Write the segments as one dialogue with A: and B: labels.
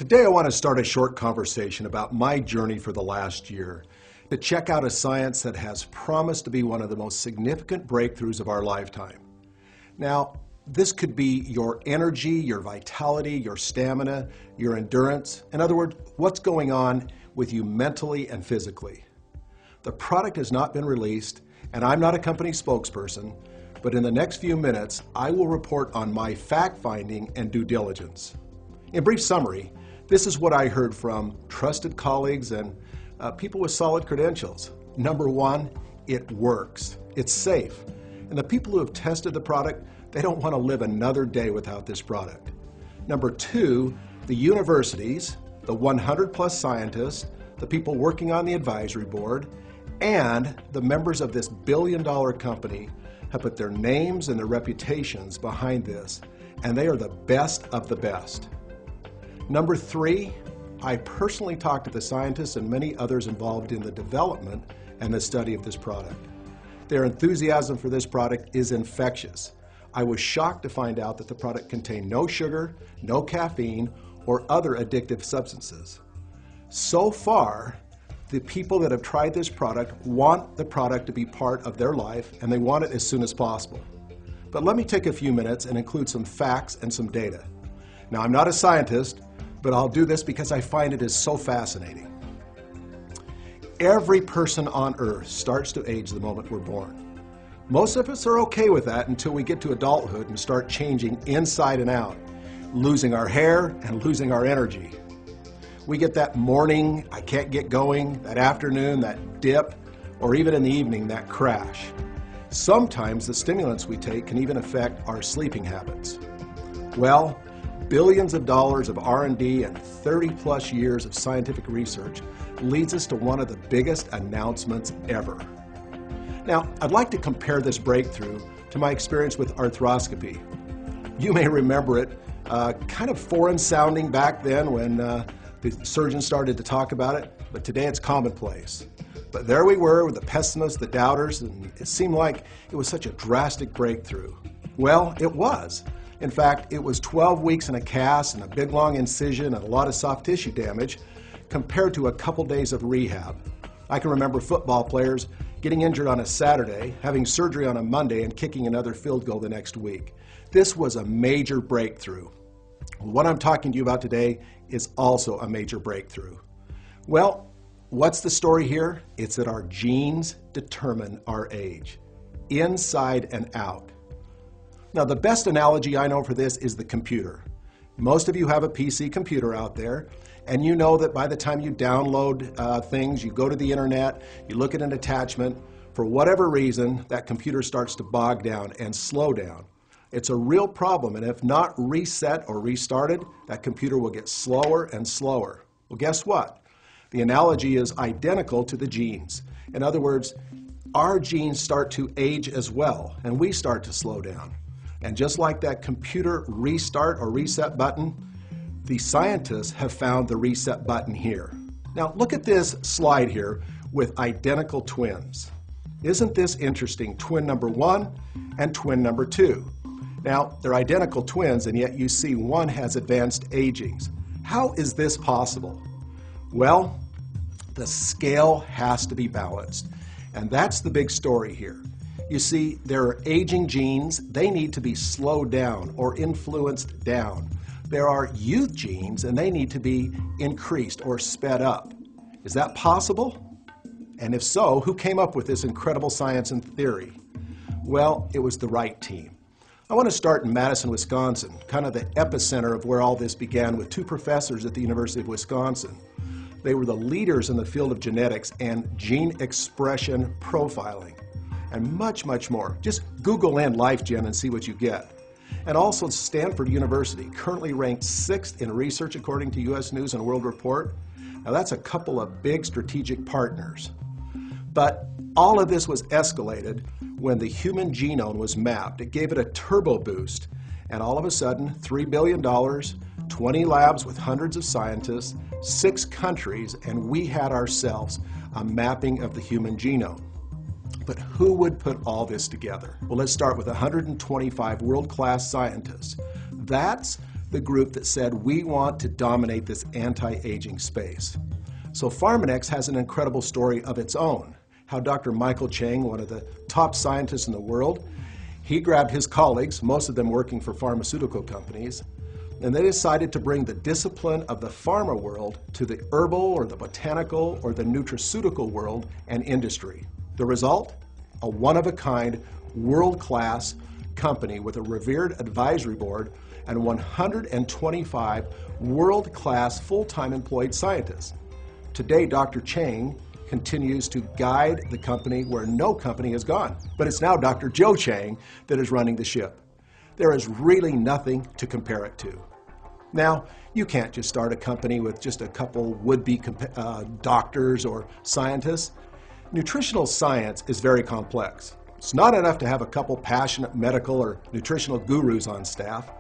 A: Today I want to start a short conversation about my journey for the last year to check out a science that has promised to be one of the most significant breakthroughs of our lifetime. Now, this could be your energy, your vitality, your stamina, your endurance. In other words, what's going on with you mentally and physically. The product has not been released, and I'm not a company spokesperson, but in the next few minutes, I will report on my fact-finding and due diligence. In brief summary, this is what I heard from trusted colleagues and people with solid credentials. Number one, it works. It's safe. And the people who have tested the product, they don't want to live another day without this product. Number two, the universities, the 100 plus scientists, the people working on the advisory board, and the members of this billion-dollar company have put their names and their reputations behind this, and they are the best of the best. Number three, I personally talked to the scientists and many others involved in the development and the study of this product. Their enthusiasm for this product is infectious. I was shocked to find out that the product contained no sugar, no caffeine, or other addictive substances. So far, the people that have tried this product want the product to be part of their life, and they want it as soon as possible. But let me take a few minutes and include some facts and some data. Now, I'm not a scientist, but I'll do this because I find it is so fascinating. Every person on Earth starts to age the moment we're born. Most of us are okay with that until we get to adulthood and start changing inside and out, losing our hair and losing our energy. We get that morning, I can't get going, that afternoon, that dip, or even in the evening, that crash. Sometimes the stimulants we take can even affect our sleeping habits. Well, billions of dollars of R&D and 30 plus years of scientific research leads us to one of the biggest announcements ever. Now, I'd like to compare this breakthrough to my experience with arthroscopy. You may remember it, kind of foreign sounding back then when the surgeons started to talk about it, but today it's commonplace. But there we were with the pessimists, the doubters, and it seemed like it was such a drastic breakthrough. Well, it was. In fact, it was 12 weeks in a cast and a big long incision and a lot of soft tissue damage compared to a couple days of rehab. I can remember football players getting injured on a Saturday, having surgery on a Monday, and kicking another field goal the next week. This was a major breakthrough. What I'm talking to you about today is also a major breakthrough. Well, what's the story here? It's that our genes determine our age, inside and out. Now, the best analogy I know for this is the computer. Most of you have a PC computer out there, and you know that by the time you download things, you go to the internet, you look at an attachment, for whatever reason, that computer starts to bog down and slow down. It's a real problem, and if not reset or restarted, that computer will get slower and slower. Well, guess what? The analogy is identical to the genes. In other words, our genes start to age as well, and we start to slow down. And just like that computer restart or reset button, the scientists have found the reset button here. Now look at this slide here with identical twins. Isn't this interesting? Twin number one and twin number two. Now they're identical twins, and yet you see one has advanced agings. How is this possible? Well, the scale has to be balanced, and that's the big story here. You see, there are aging genes. They need to be slowed down or influenced down. There are youth genes, and they need to be increased or sped up. Is that possible? And if so, who came up with this incredible science and theory? Well, it was the right team. I want to start in Madison, Wisconsin, kind of the epicenter of where all this began with two professors at the University of Wisconsin. They were the leaders in the field of genetics and gene expression profiling, and much, much more. Just Google in LifeGen and see what you get. And also Stanford University, currently ranked 6th in research according to U.S. News and World Report. Now that's a couple of big strategic partners. But all of this was escalated when the human genome was mapped. It gave it a turbo boost, and all of a sudden, $3 billion, 20 labs with hundreds of scientists, 6 countries, and we had ourselves a mapping of the human genome. But who would put all this together? Well, let's start with 125 world-class scientists. That's the group that said we want to dominate this anti-aging space. So Pharmanex has an incredible story of its own, how Dr. Michael Chang, one of the top scientists in the world, he grabbed his colleagues, most of them working for pharmaceutical companies, and they decided to bring the discipline of the pharma world to the herbal or the botanical or the nutraceutical world and industry. The result? A one-of-a-kind, world-class company with a revered advisory board and 125 world-class full-time employed scientists. Today, Dr. Chang continues to guide the company where no company has gone. But it's now Dr. Joe Chang that is running the ship. There is really nothing to compare it to. Now, you can't just start a company with just a couple would-be doctors or scientists. Nutritional science is very complex. It's not enough to have a couple passionate medical or nutritional gurus on staff.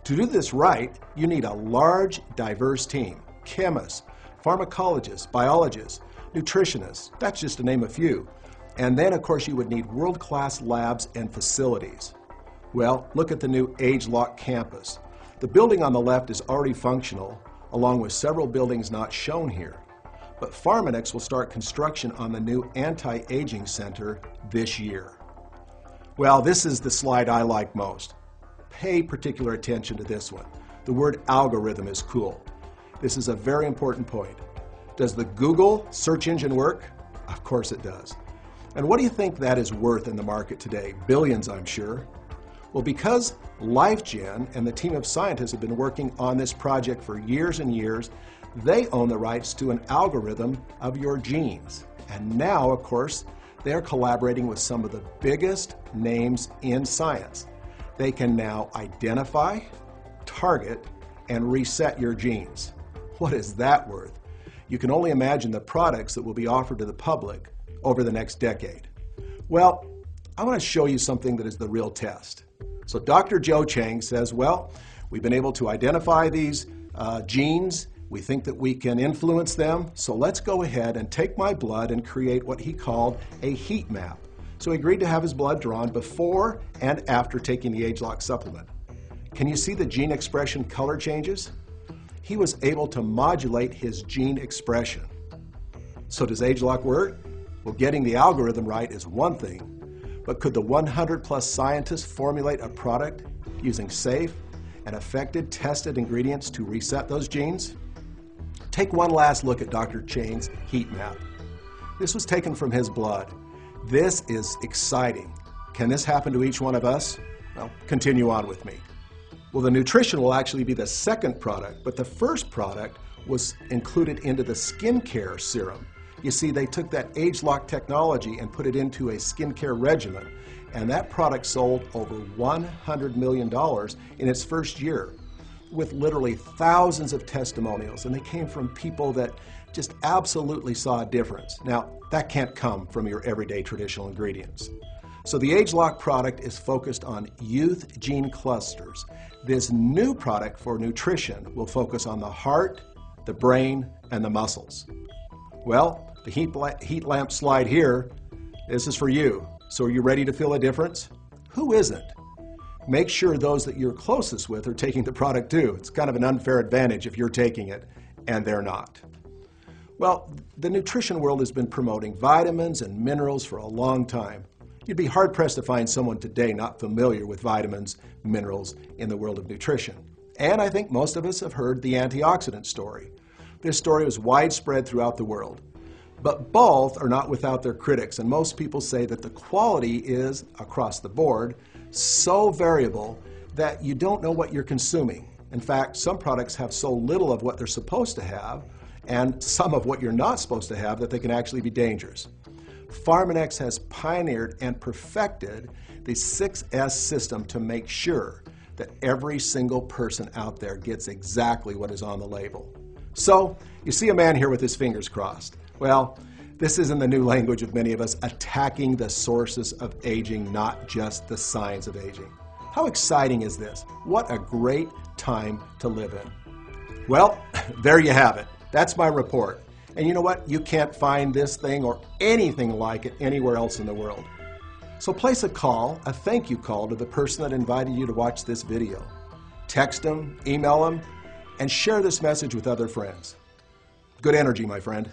A: To do this right, you need a large, diverse team. Chemists, pharmacologists, biologists, nutritionists, that's just to name a few. And then, of course, you would need world-class labs and facilities. Well, look at the new ageLOC campus. The building on the left is already functional, along with several buildings not shown here. But Pharmanex will start construction on the new anti-aging center this year. Well, this is the slide I like most. Pay particular attention to this one. The word algorithm is cool. This is a very important point. Does the Google search engine work? Of course it does. And what do you think that is worth in the market today? Billions, I'm sure. Well, because LifeGen and the team of scientists have been working on this project for years and years, they own the rights to an algorithm of your genes. And now, of course, they are collaborating with some of the biggest names in science. They can now identify, target, and reset your genes. What is that worth? You can only imagine the products that will be offered to the public over the next decade. Well, I want to show you something that is the real test. So Dr. Joe Chang says, well, we've been able to identify these genes. We think that we can influence them. So let's go ahead and take my blood and create what he called a heat map. So he agreed to have his blood drawn before and after taking the ageLOC supplement. Can you see the gene expression color changes? He was able to modulate his gene expression. So does ageLOC work? Well, getting the algorithm right is one thing, but could the 100+ scientists formulate a product using safe and effective tested ingredients to reset those genes? Take one last look at Dr. Chang's heat map. This was taken from his blood. This is exciting. Can this happen to each one of us? Well, continue on with me. Well, the nutrition will actually be the second product, but the first product was included into the skincare serum. You see, they took that ageLOC technology and put it into a skincare regimen, and that product sold over $100 million in its first year, with literally thousands of testimonials, and they came from people that just absolutely saw a difference. Now, that can't come from your everyday traditional ingredients. So the ageLOC product is focused on youth gene clusters. This new product for nutrition will focus on the heart, the brain, and the muscles. Well, the heat lamp slide here, this is for you. So are you ready to feel a difference? Who isn't? Make sure those that you're closest with are taking the product too. It's kind of an unfair advantage if you're taking it and they're not. Well, the nutrition world has been promoting vitamins and minerals for a long time. You'd be hard-pressed to find someone today not familiar with vitamins, minerals in the world of nutrition. And I think most of us have heard the antioxidant story. This story was widespread throughout the world. But both are not without their critics, and most people say that the quality is, across the board, so variable that you don't know what you're consuming. In fact, some products have so little of what they're supposed to have, and some of what you're not supposed to have, that they can actually be dangerous. Pharmanex has pioneered and perfected the 6S system to make sure that every single person out there gets exactly what is on the label. So, you see a man here with his fingers crossed. Well, this is in the new language of many of us, attacking the sources of aging, not just the signs of aging. How exciting is this? What a great time to live in. Well, there you have it. That's my report. And you know what? You can't find this thing or anything like it anywhere else in the world. So place a call, a thank you call, to the person that invited you to watch this video. text them, email them, and share this message with other friends. Good energy, my friend.